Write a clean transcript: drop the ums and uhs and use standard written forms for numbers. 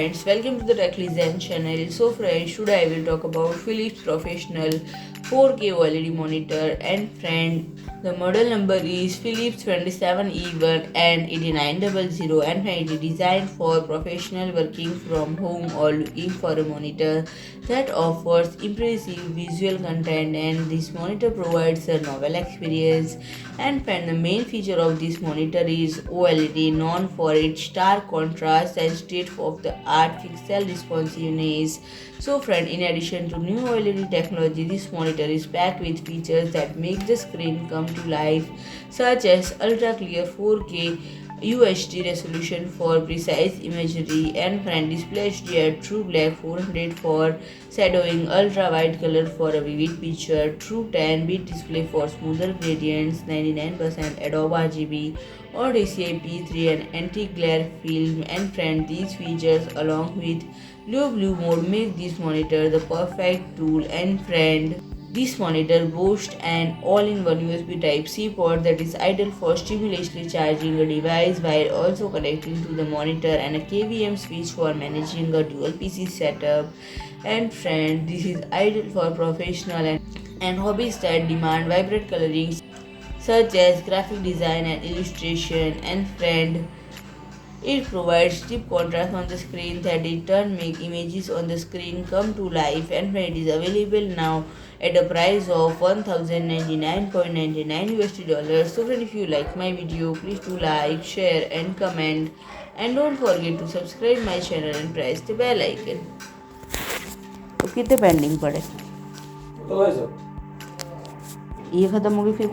friends, welcome to the TechListen channel. So friends, today I will talk about Philips Professional 4K OLED monitor, and friend, the model number is Philips 27E1N8900, and friend, it is designed for professional working from home or looking for a monitor that offers impressive visual content, and this monitor provides a novel experience. And friend, the main feature of this monitor is OLED, known for its stark contrast and state-of-the-art pixel responsiveness. So friend, in addition to new OLED technology, this monitor is packed with features that make the screen come to life, such as ultra-clear 4K UHD resolution for precise imagery, and friend, DisplayHDR TrueBlack 400 for shadowing, ultra-wide color for a vivid picture, true 10-bit display for smoother gradients, 99% Adobe RGB or DCI P3 and anti-glare film, and friend, these features along with LowBlue mode make this monitor the perfect tool. And friend, this monitor boasts an all-in-one USB Type-C port that is ideal for seamlessly charging a device while also connecting to the monitor, and a KVM switch for managing a dual PC setup. And friend, this is ideal for professional and hobbies that demand vibrant coloring such as graphic design and illustration. And friend, it provides deep contrast on the screen that in turn make images on the screen come to life, and it is available now at a price of 1099.99 USD dollars. So friend, if you like my video, please do like, share and comment, and don't forget to subscribe my channel and press the bell icon. तो कितने pending पड़े? ये खत्म हो गई फिर